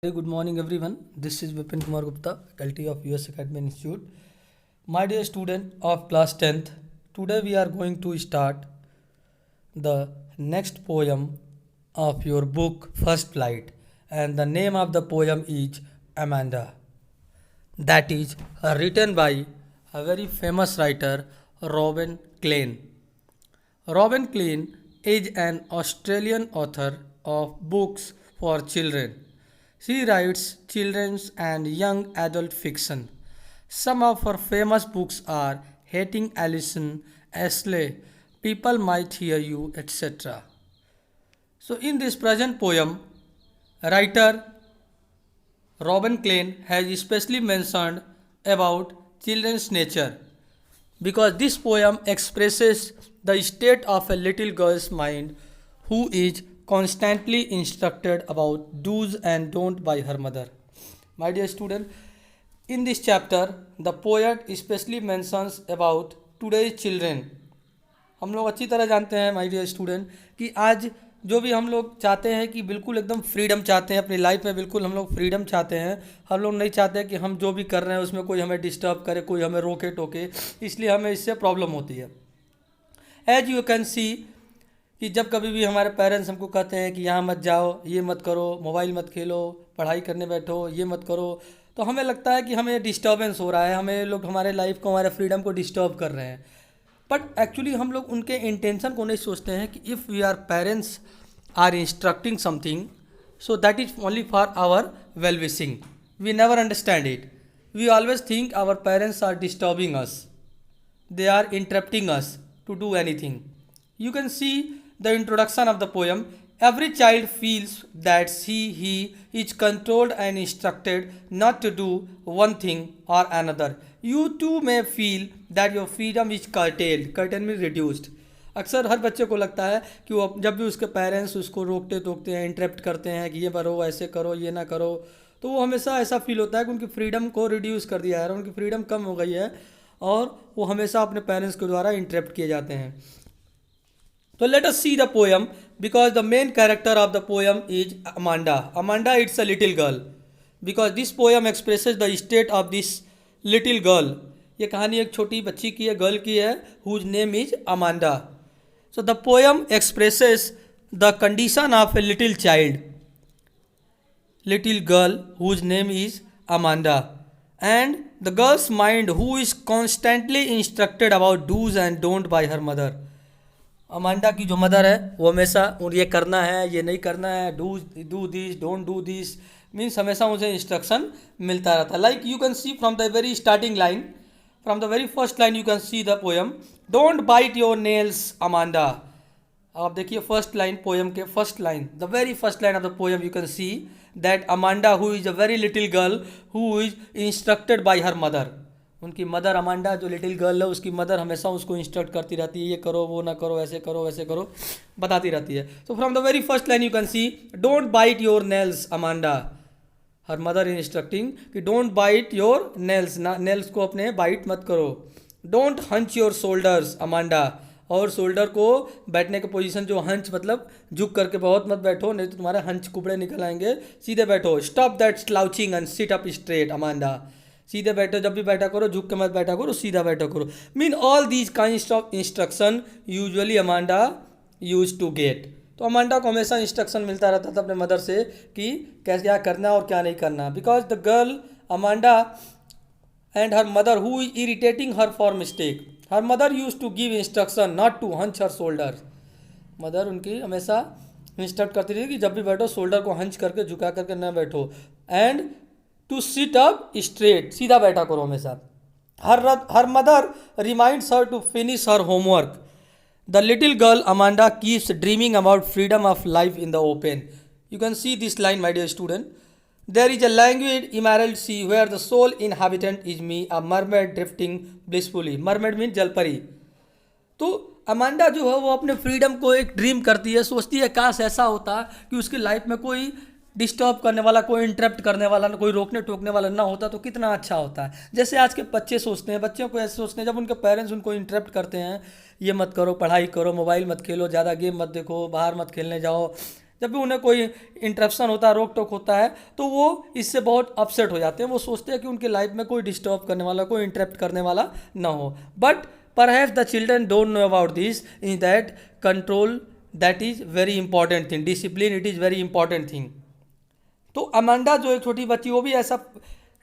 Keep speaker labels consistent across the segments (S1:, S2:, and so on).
S1: Very good morning, everyone. This is Vipin Kumar Gupta, faculty of US Academy Institute. My dear student of class 10th, today we are going to start the next poem of your book First Flight, and the name of the poem is Amanda. That is written by a very famous writer, Robin Klein. Robin Klein is an Australian author of books for children. She writes children's and young adult fiction. Some of her famous books are Hating Alison, Ashley, People Might Hear You, etc. So, in this present poem, writer Robin Klein has especially mentioned about children's nature because this poem expresses the state of a little girl's mind who is constantly instructed about do's and don't by her mother. My dear student, in this chapter, the poet especially mentions about today's children. हम लोग अच्छी तरह जानते हैं my dear student कि आज जो भी हम लोग चाहते हैं कि बिल्कुल एकदम फ्रीडम चाहते हैं अपनी लाइफ में, बिल्कुल हम लोग फ्रीडम चाहते हैं. हम लोग नहीं चाहते कि हम जो भी कर रहे हैं उसमें कोई हमें डिस्टर्ब करे, कोई हमें रोके टोके, इसलिए हमें इससे प्रॉब्लम होती है. एज यू कैन सी कि जब कभी भी हमारे पेरेंट्स हमको कहते हैं कि यहाँ मत जाओ, ये मत करो, मोबाइल मत खेलो, पढ़ाई करने बैठो, ये मत करो, तो हमें लगता है कि हमें डिस्टर्बेंस हो रहा है, हमें लोग हमारे लाइफ को, हमारे फ्रीडम को डिस्टर्ब कर रहे हैं. बट एक्चुअली हम लोग उनके इंटेंशन को नहीं सोचते हैं कि if we are parents are instructing something, so that is only for our well wishing. We never understand it. We always think our parents are disturbing us, they are interrupting us to do anything. You can see the introduction of the poem. Every child feels that he is controlled and instructed not to do one thing or another. You too may feel that your freedom is curtailed. Curtailed means reduced. अक्सर हर बच्चे को लगता है कि वो जब भी उसके पेरेंट्स उसको रोकते टोकते हैं, इंटरप्ट करते हैं कि ये करो, ऐसे करो, ये ना करो, तो वो हमेशा ऐसा फील होता है कि उनकी फ्रीडम को रिड्यूस कर दिया है, उनकी फ्रीडम कम हो गई है और वो हमेशा अपने पेरेंट्स के द्वारा इंटरप्ट किए जाते हैं. तो let us C the poem because the main character of the poem is Amanda. Amanda it's a little girl because this poem expresses the state of this little girl. ये कहानी एक छोटी बच्ची की है, गर्ल की है, whose name is Amanda. So the poem expresses the condition of a little child, little girl whose name is Amanda, and the girl's mind who is constantly instructed about do's and don't by her mother. Amanda की जो mother है वो हमेशा ये करना है, ये नहीं करना है, do this, don't do this, means हमेशा मुझे इंस्ट्रक्शन मिलता रहता है. Like you can see from the very starting line, from the very first line you can see the poem, don't bite your nails Amanda. आप देखिए first line, poem के first line, the very first line of the poem you can see that Amanda who is a very little girl who is instructed bye her mother. उनकी mother Amanda जो little girl है उसकी mother हमेशा उसको instruct करती रहती है, ये करो, वो ना करो, ऐसे करो, वैसे करो, बताती रहती है. So from the very first line you can see don't bite your nails Amanda. Her mother instructing कि don't bite your nails, nails को अपने बाइट मत करो. Don't hunch your shoulders Amanda, और शोल्डर को बैठने की पोजीशन जो हंच मतलब झुक करके बहुत मत बैठो, नहीं तो तुम्हारे हंच कुबड़े निकल आएंगे, सीधे बैठो. Stop that slouching and sit up straight Amanda. सीधे बैठो, जब भी बैठा करो झुक के मत बैठा करो, सीधा बैठा करो. Mean all these kind of instruction usually Amanda use to get. तो अमांडा को हमेशा इंस्ट्रक्शन मिलता रहता था अपने मदर से कि कैसे क्या करना और क्या नहीं करना. Because the girl Amanda and her mother who is irritating her for mistake. Her mother used to give instruction not to hunch her shoulders. Mother उनकी हमेशा इंस्ट्रक्ट करती रही कि जब भी बैठो शोल्डर को हंच करके झुका करके न बैठो, and to sit up straight, सीधा बैठा करो हमेशा. Her mother reminds her to finish her homework. The little girl Amanda keeps dreaming about freedom of life in the open. You can see this line my dear student. There is a languid emerald sea where the sole inhabitant is me, a mermaid drifting blissfully. Mermaid means जलपरी. तो Amanda जो है वो अपने freedom को एक dream करती है, सोचती है काश ऐसा होता कि उसकी लाइफ में कोई डिस्टर्ब करने वाला, कोई इंटरप्ट करने वाला, कोई रोकने टोकने वाला ना होता तो कितना अच्छा होता है. जैसे आज के बच्चे सोचते हैं, बच्चों को ऐसे सोचते हैं जब उनके पेरेंट्स उनको इंटरप्ट करते हैं, ये मत करो, पढ़ाई करो, मोबाइल मत खेलो, ज़्यादा गेम मत देखो, बाहर मत खेलने जाओ, जब भी उन्हें कोई इंटरप्शन होता है, रोक टोक होता है, तो वो इससे बहुत अपसेट हो जाते हैं। वो सोचते हैं कि उनके लाइफ में कोई डिस्टर्ब करने वाला, कोई इंटरप्ट करने वाला ना हो। But perhaps the children don't know about this is that control that is very important thing, discipline it is very important thing. तो अमांडा जो एक छोटी बच्ची, वो भी ऐसा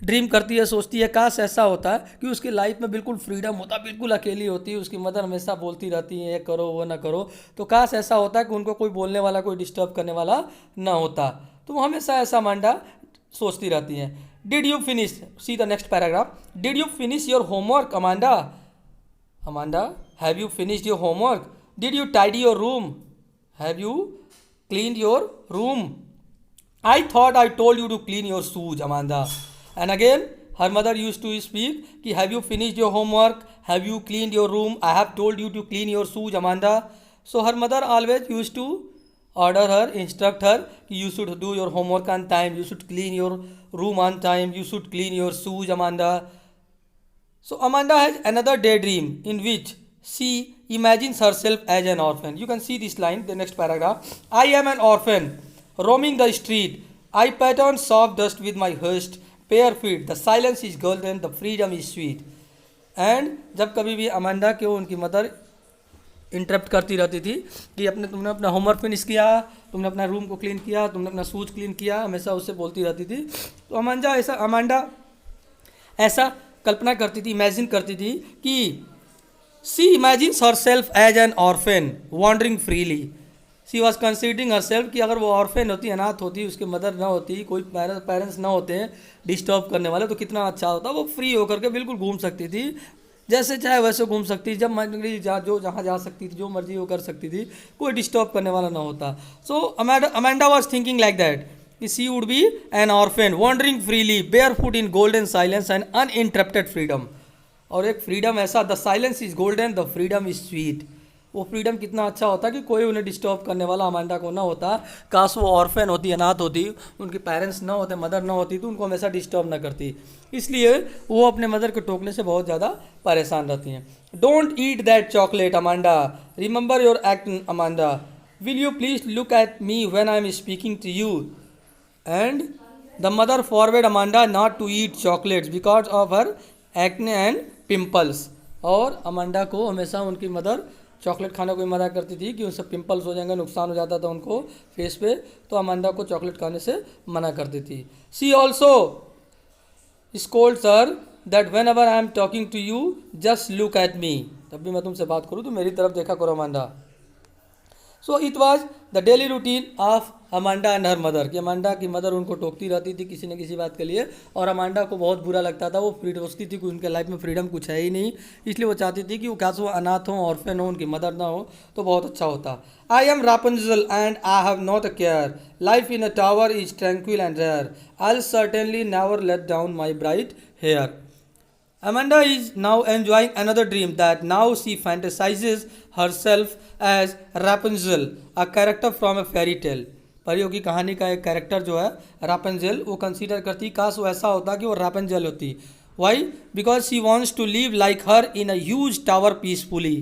S1: ड्रीम करती है, सोचती है काश ऐसा होता है कि उसकी लाइफ में बिल्कुल फ्रीडम होता, बिल्कुल अकेली होती है, उसकी मदर हमेशा बोलती रहती है ये करो वो ना करो, तो काश ऐसा होता है कि उनको कोई बोलने वाला, कोई डिस्टर्ब करने वाला ना होता। तो वो हमेशा ऐसा अमांडा सोचती रहती हैं। Did you finish, see the next paragraph, did you finish your homework Amanda, Amanda have you finished your homework, did you tidy your room, have you cleaned your room, I thought I told you to clean your shoes, Amanda. And again, her mother used to speak, कि have you finished your homework? Have you cleaned your room? I have told you to clean your shoes, Amanda. So her mother always used to order her, instruct her, कि you should do your homework on time, you should clean your room on time, you should clean your shoes, Amanda. So Amanda has another daydream in which she imagines herself as an orphan. You can see this line, the next paragraph. I am an orphan roaming the street. I pattern soft dust with my hushed bare feet. The silence is golden, the freedom is sweet. And जब कभी भी Amanda को उनकी mother interrupt करती रहती थी कि तुमने अपना होमवर्क फिनिश किया, तुमने अपना रूम को क्लीन किया, तुमने अपना शूज क्लीन किया, हमेशा उससे बोलती रहती थी। तो अमांडा ऐसा कल्पना करती थी, इमेजिन करती थी कि she imagines herself as an orphan wandering freely. She was considering herself कि अगर वो ऑर्फेन होती, अनाथ होती, उसके मदर ना होती, कोई पेरेंट्स ना होते डिस्टर्ब करने वाले, तो कितना अच्छा होता। वो फ्री होकर के बिल्कुल घूम सकती थी, जैसे चाहे वैसे घूम सकती थी, जब मर्जी जो जहाँ जा सकती थी, जो मर्जी वो कर सकती थी, कोई डिस्टर्ब करने वाला ना होता। So Amanda was thinking like that कि she would be an orphan wandering freely barefoot in golden silence and uninterrupted freedom. और एक फ्रीडम ऐसा, the silence is golden, the freedom is sweet. वो freedom कितना अच्छा होता कि कोई उन्हें डिस्टर्ब करने वाला अमांडा को ना होता। काश वो ऑर्फेन होती, अनाथ होती, उनके पेरेंट्स ना होते, मदर ना होती, तो उनको हमेशा डिस्टर्ब ना करती। इसलिए वो अपने मदर के टोकने से बहुत ज़्यादा परेशान रहती हैं। Don't eat that chocolate Amanda, remember your act Amanda, will you please look at me when I am speaking to you. And the mother forward Amanda not to eat chocolates because of her acne and pimples. और Amanda को हमेशा उनकी mother chocolate खाने को मना करती थी कि उनसे पिंपल्स हो जाएंगे, नुकसान हो जाता था उनको फेस पे, तो अमांडा को चॉकलेट खाने से मना करती थी। She also scolds her that whenever I am talking to you just look at me, तब भी मैं तुमसे बात करूँ तो मेरी तरफ देखा करो Amanda. So it was the daily routine of Amanda and her mother, कि अमांडा की मदर उनको टोकती रहती थी किसी न किसी बात के लिए, और अमांडा को बहुत बुरा लगता था। वो सोचती थी कि उनके लाइफ में फ्रीडम कुछ है ही नहीं, इसलिए वो चाहती थी कि वो क्या वो अनाथ हों, ऑर्फेन हो, उनकी मदर ना हो, तो बहुत अच्छा होता। I am Rapunzel and I have not a care, life in a tower is tranquil and rare, I certainly never let down my bright hair. Amanda is now enjoying another dream that now she fantasizes herself as Rapunzel, a character from a fairy tale. परियों की कहानी का एक character जो है रापेंजल, वो consider करती काश वो ऐसा होता कि वो रापेंजल होती। Why? Because she wants to live like her in a huge tower peacefully.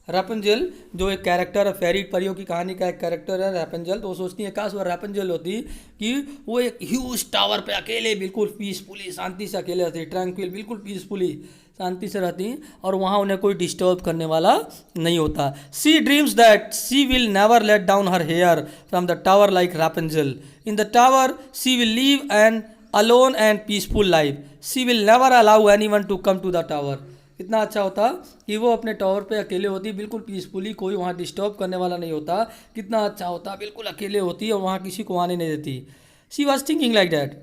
S1: Rapunzel जो एक कैरेक्टर है, फेरी परियों की कहानी का एक कैरेक्टर है रापेंजल, तो वो सोचती है काश वो रापेंजल होती कि वो एक ह्यूज टावर पे अकेले बिल्कुल पीसफुली शांति से अकेले रहती, ट्रैंक्विल बिल्कुल पीसफुली शांति से रहती, और वहाँ उन्हें कोई डिस्टर्ब करने वाला नहीं होता। She dreams that she will never let down her hair from the tower like Rapunzel. In the tower she will live an alone and peaceful life, she will never allow anyone to come to the tower. इतना अच्छा होता कि वो अपने tower पे अकेले होती, बिल्कुल पीसफुली, कोई वहाँ डिस्टर्ब करने वाला नहीं होता। कितना अच्छा होता, बिल्कुल अकेले होती और वहाँ किसी को आने नहीं देती। She was thinking like that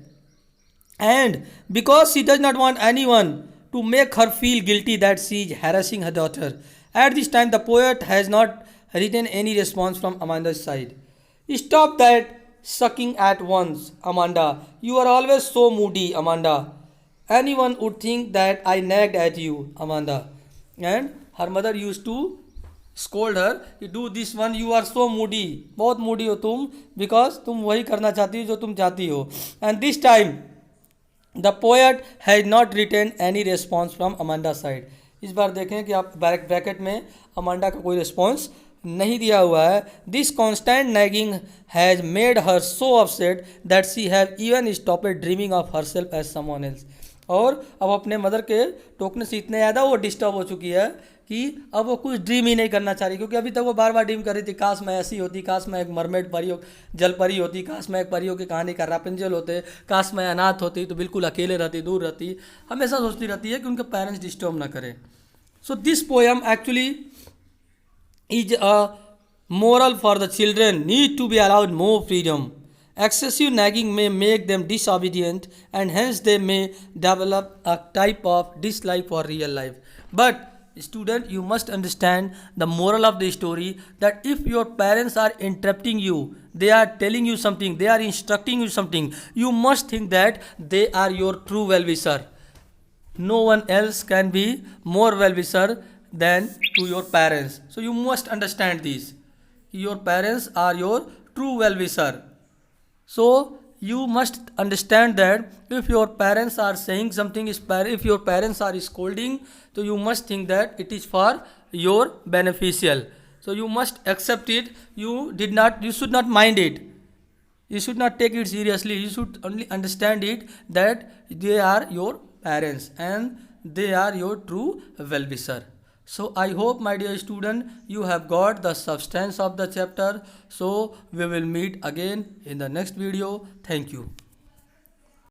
S1: and because she does not want any one to make her feel guilty that she is harassing her daughter. At this time the poet has not written any response from Amanda's side. Stop that sucking at once, Amanda. You are always so moody, Amanda. Anyone would think that I nagged at you, Amanda. And her mother used to scold her, you do this one, you are so moody. बहुत moody हो तुम, because तुम वही करना चाहती हो जो तुम चाहती हो। And this time, the poet has not written any response from Amanda's side. इस बार देखें कि आप ब्रैकेट में अमांडा का कोई रिस्पॉन्स नहीं दिया हुआ है. This constant nagging has made her so upset that she have even stopped dreaming of herself as someone else. और अब अपने मदर के टोकने से इतने ज़्यादा वो डिस्टर्ब हो चुकी है कि अब वो कुछ ड्रीम ही नहीं करना चाह रही, क्योंकि अभी तक वो बार बार ड्रीम कर रही थी, काश मैं ऐसी होती, काश मैं एक मरमेड परी हो, जल परी होती, काश मैं एक परियों की कहानी का रापुंजल होते, काश मैं अनाथ होती तो बिल्कुल अकेले रहती, दूर रहती. हमेशा सोचती रहती है कि उनके पेरेंट्स डिस्टर्ब ना करें. So this poem actually is a moral for the children need to be allowed more freedom. Excessive nagging may make them disobedient and hence they may develop a type of dislike for real life. But student, you must understand the moral of the story, that if your parents are interrupting you, they are telling you something, they are instructing you something, you must think that they are your true well-wisher. No one else can be more well-wisher than to your parents. So you must understand this. Your parents are your true well-wisher. So you must understand that if your parents are saying something, if your parents are scolding, so you must think that it is for your beneficial. So you must accept it. You should not mind it. You should not take it seriously. You should only understand it that they are your parents and they are your true well-wisher. So I hope, my dear student, you have got the substance of the chapter. So we will meet again in the next video. Thank you.